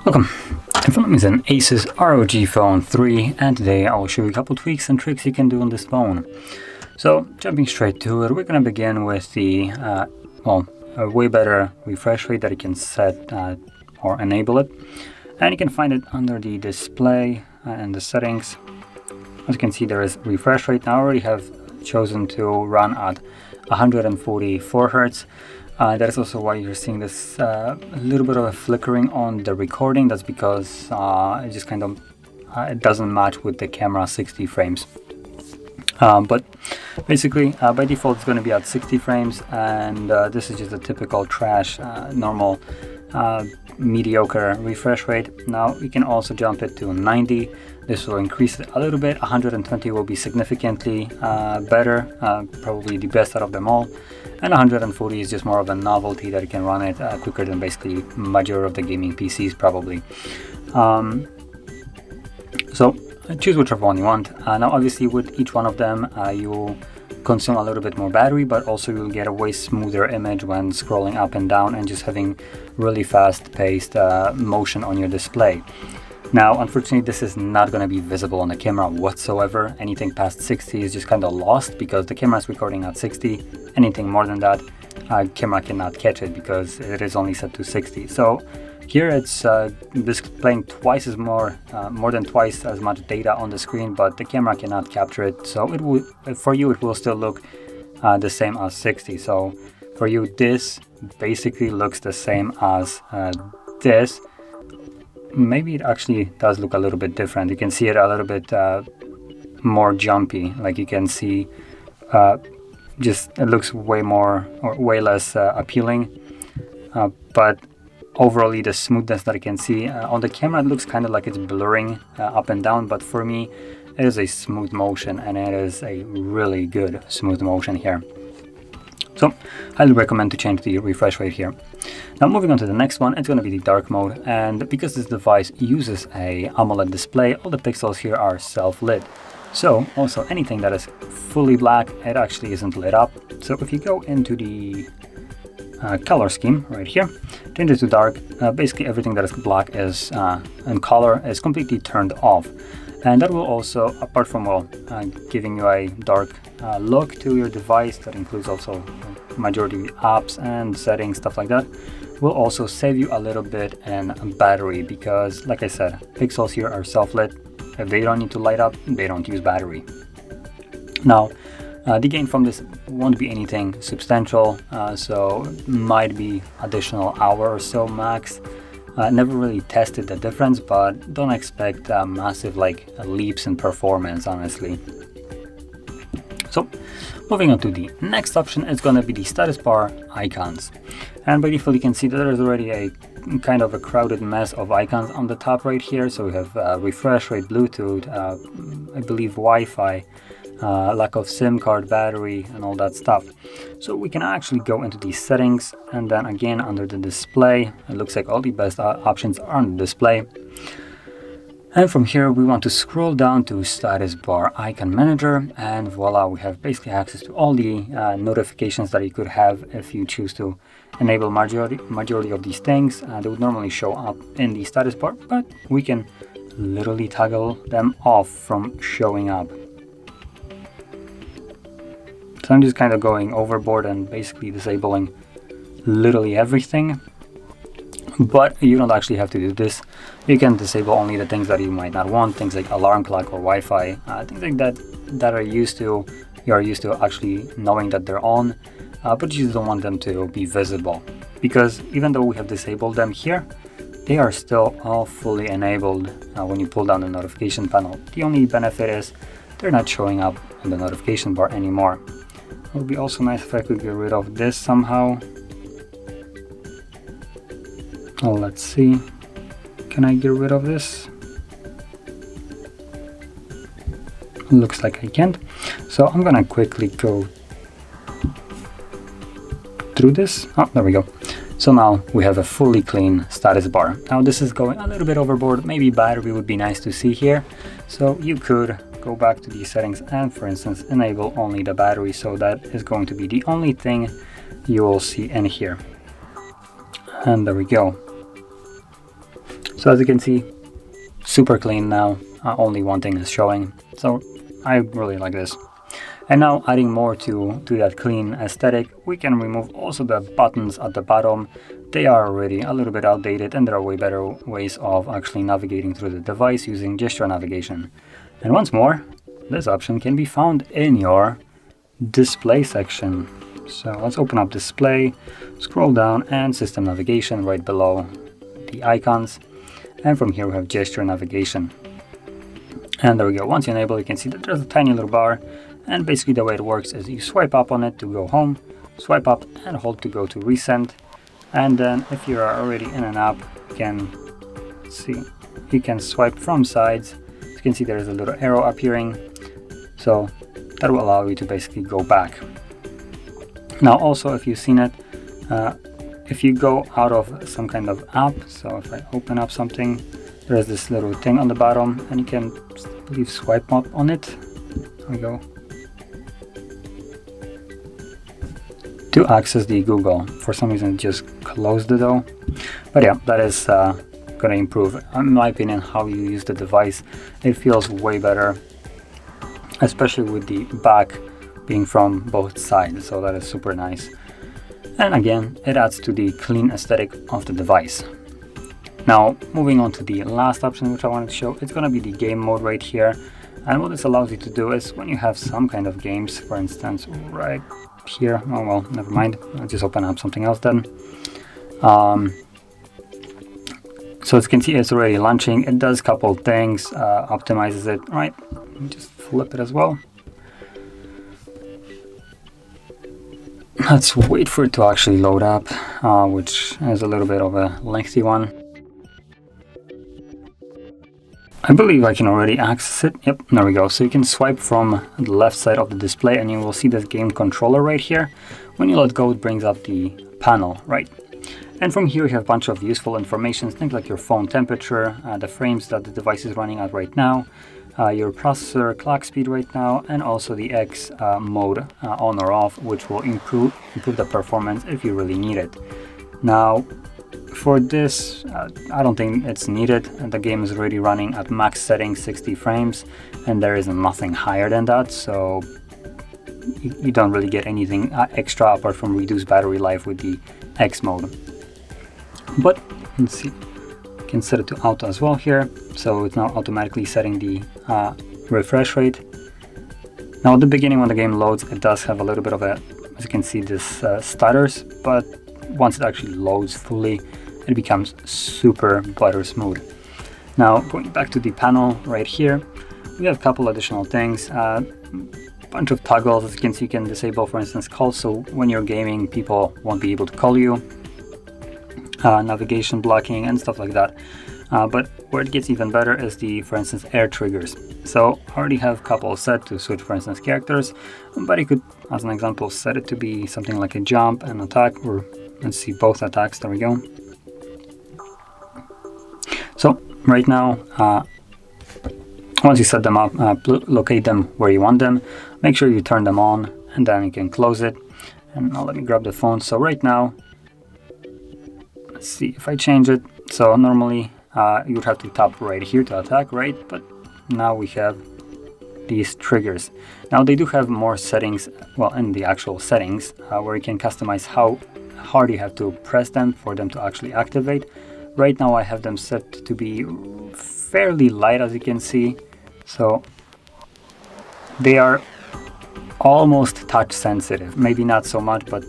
Welcome. In front of me is an ASUS ROG Phone 3, and today I will show you a couple tweaks and tricks you can do on this phone. So, jumping straight to it, we're going to begin with the, a way better refresh rate that you can set or enable it. And you can find it under the display and the settings. As you can see, there is refresh rate. Now I already have chosen to run at 144 Hz. That is also why you're seeing this little bit of a flickering on the recording. That's because it just kind of it doesn't match with the camera 60 frames. But basically, by default, it's going to be at 60 frames, and this is just a typical trash, normal, mediocre refresh rate. Now you can also jump it to 90. This will increase it a little bit. 120 will be significantly better, probably the best out of them all. And 140 is just more of a novelty that you can run it quicker than basically majority of the gaming PCs probably. So choose whichever one you want. Now obviously with each one of them you will consume a little bit more battery, but also you'll get a way smoother image when scrolling up and down and just having really fast paced motion on your display. Now, unfortunately, this is not going to be visible on the camera whatsoever. Anything past 60 is just kind of lost because the camera is recording at 60. Anything more than that, camera cannot catch it because it is only set to 60. So here it's displaying more than twice as much data on the screen, but the camera cannot capture it. So it will, for you, it will still look the same as 60. So for you, this basically looks the same as this. Maybe it actually does look a little bit different. You can see it a little bit more jumpy. Like you can see, just it looks way more or way less appealing. But overall, the smoothness that I can see on the camera, it looks kind of like it's blurring up and down. But for me, it is a smooth motion, and it is a really good smooth motion here. So, highly recommend to change the refresh rate here. Now moving on to the next one, it's going to be the dark mode, and because this device uses a AMOLED display, all the pixels here are self-lit. So also anything that is fully black, it actually isn't lit up. So if you go into the color scheme right here, change it to dark, basically everything that is black is and color is completely turned off. And that will also, apart from giving you a dark look to your device, that includes also majority apps and settings, stuff like that, will also save you a little bit in battery because, like I said, pixels here are self-lit. If they don't need to light up, they don't use battery. Now, the gain from this won't be anything substantial, so might be additional hour or so max. Never really tested the difference, but don't expect massive leaps in performance, honestly. So, moving on to the next option, it's going to be the status bar icons. And by default, you can see that there is already a kind of a crowded mess of icons on the top right here. So we have refresh rate, Bluetooth, I believe Wi-Fi, lack of SIM card, battery, and all that stuff. So we can actually go into the settings, and then again under the display, it looks like all the best options are on the display. And from here we want to scroll down to status bar icon manager, and voila, we have basically access to all the notifications that you could have if you choose to enable majority of these things. They would normally show up in the status bar, but we can literally toggle them off from showing up. So I'm just kind of going overboard and basically disabling literally everything. But you don't actually have to do this. You can disable only the things that you might not want, things like alarm clock or Wi-Fi, things like that are you are used to actually knowing that they're on, but you just don't want them to be visible. Because even though we have disabled them here, they are still all fully enabled when you pull down the notification panel. The only benefit is they're not showing up on the notification bar anymore. It would be also nice if I could get rid of this somehow. Oh, let's see. Can I get rid of this? Looks like I can't. So I'm gonna quickly go through this. Oh, there we go. So now we have a fully clean status bar. Now this is going a little bit overboard. Maybe battery would be nice to see here. So you could go back to these settings and, for instance, enable only the battery. So that is going to be the only thing you will see in here. And there we go. So as you can see, super clean now. Only one thing is showing. So I really like this. And now adding more to that clean aesthetic, we can remove also the buttons at the bottom. They are already a little bit outdated, and there are way better ways of actually navigating through the device using gesture navigation. And once more, this option can be found in your display section. So let's open up display, scroll down, and system navigation right below the icons. And from here we have gesture navigation. And there we go. Once you enable, you can see that there's a tiny little bar. And basically the way it works is you swipe up on it to go home, swipe up and hold to go to recent. And then if you are already in an app, you can see, you can swipe from sides. As you can see, there is a little arrow appearing. So that will allow you to basically go back. Now also, if you've seen it, if you go out of some kind of app, so if I open up something, there's this little thing on the bottom and you can, I believe, swipe up on it. There we go. To access the Google. For some reason it just closed it though. But yeah, that is going to improve, in my opinion, how you use the device. It feels way better, especially with the back being from both sides, so that is super nice. And again, it adds to the clean aesthetic of the device. Now moving on to the last option which I wanted to show, it's going to be the game mode right here. And what this allows you to do is when you have some kind of games, for instance, right here, oh well, never mind, I'll just open up something else then. So as you can see, it's already launching. It does a couple things, optimizes it, right? Just flip it as well. Let's wait for it to actually load up, which is a little bit of a lengthy one. I believe I can already access it. Yep, there we go. So you can swipe from the left side of the display and you will see this game controller right here. When you let go, it brings up the panel, right? And from here you have a bunch of useful information, things like your phone temperature, the frames that the device is running at right now, your processor clock speed right now, and also the X mode on or off, which will improve the performance if you really need it. Now, for this, I don't think it's needed. The game is already running at max settings, 60 frames, and there is nothing higher than that, so you don't really get anything extra apart from reduced battery life with the X mode. But let's see, you can set it to auto as well here, so it's now automatically setting the refresh rate. Now at the beginning when the game loads, it does have a little bit of a, as you can see, this stutters, but once it actually loads fully, it becomes super butter smooth. Now going back to the panel right here, we have a couple additional things, bunch of toggles. As you can see, you can disable, for instance, calls, so when you're gaming people won't be able to call you, navigation blocking and stuff like that. But where it gets even better is the, for instance, air triggers. So I already have a couple set to switch, for instance, characters, but you could, as an example, set it to be something like a jump and attack, or let's see, both attacks. There we go. So right now, once you set them up, locate them where you want them, make sure you turn them on, and then you can close it. And now let me grab the phone. So right now, let's see if I change it. So normally you would have to tap right here to attack, right? But now we have these triggers. Now they do have more settings, well, in the actual settings, where you can customize how hard you have to press them for them to actually activate. Right now I have them set to be fairly light, as you can see. So they are almost touch sensitive, maybe not so much, but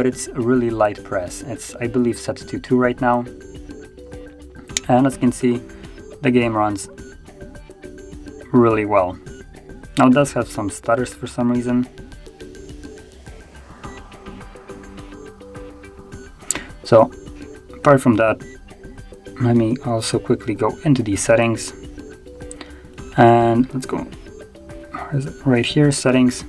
it's a really light press. It's, I believe, set to 2 right now. And as you can see, the game runs really well. Now it does have some stutters for some reason. So apart from that, let me also quickly go into the settings. And let's go, where is it? Right here, settings.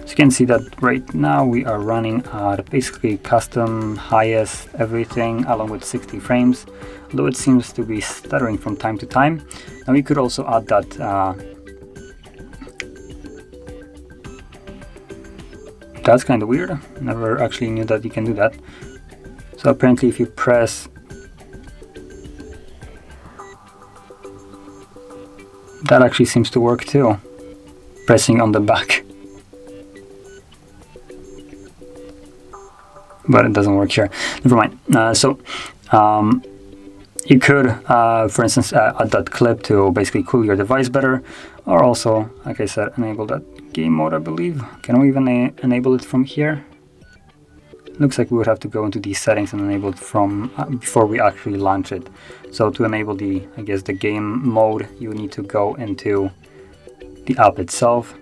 So you can see that right now we are running at basically custom highest everything along with 60 frames, although it seems to be stuttering from time to time. Now we could also add that That's kind of weird. Never actually knew that you can do that. So apparently if you press, that actually seems to work too. Pressing on the back. But it doesn't work here. Never mind. You could, for instance, add that clip to basically cool your device better, or also, like I said, enable that game mode, I believe. Can we even enable it from here? Looks like we would have to go into these settings and enable it from before we actually launch it. So to enable the game mode, you need to go into the app itself,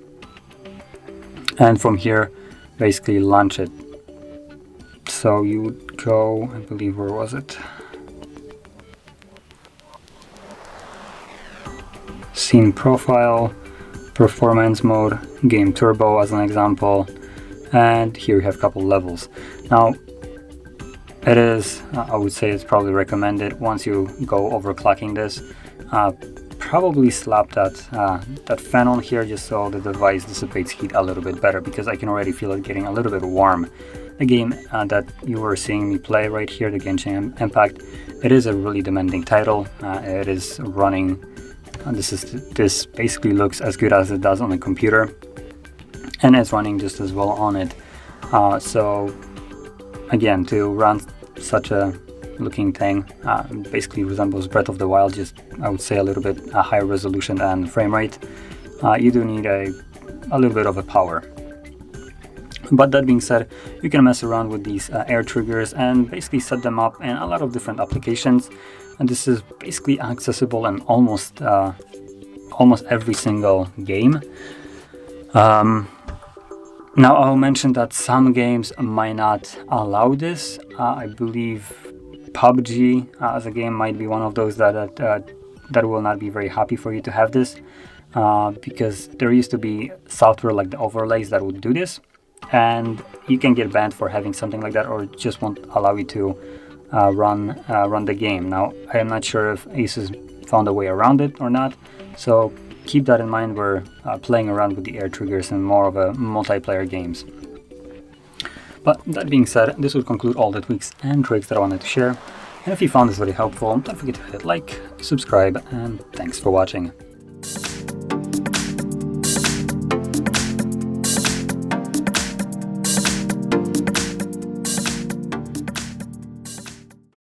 and from here, basically launch it. So you would go, I believe, where was it? Scene profile, performance mode, game turbo as an example, and here we have a couple levels. Now it is, I would say it's probably recommended once you go overclocking this, probably slap that fan on here just so the device dissipates heat a little bit better, because I can already feel it getting a little bit warm. The game that you were seeing me play right here, the Genshin Impact, it is a really demanding title. It is running, this basically looks as good as it does on a computer, and it's running just as well on it. So again, to run such a looking thing, basically resembles Breath of the Wild, just I would say a little bit higher resolution and frame rate. You do need a little bit of a power. But that being said, you can mess around with these air triggers and basically set them up in a lot of different applications, and this is basically accessible in almost every single game. Now I'll mention that some games might not allow this. I believe PUBG as a game might be one of those that will not be very happy for you to have this, because there used to be software like the overlays that would do this, and you can get banned for having something like that, or it just won't allow you to run the game. Now I am not sure if ASUS found a way around it or not, so keep that in mind. We're playing around with the air triggers in more of a multiplayer games. But that being said, this would conclude all the tweaks and tricks that I wanted to share, and if you found this very helpful, don't forget to hit like, subscribe, and thanks for watching.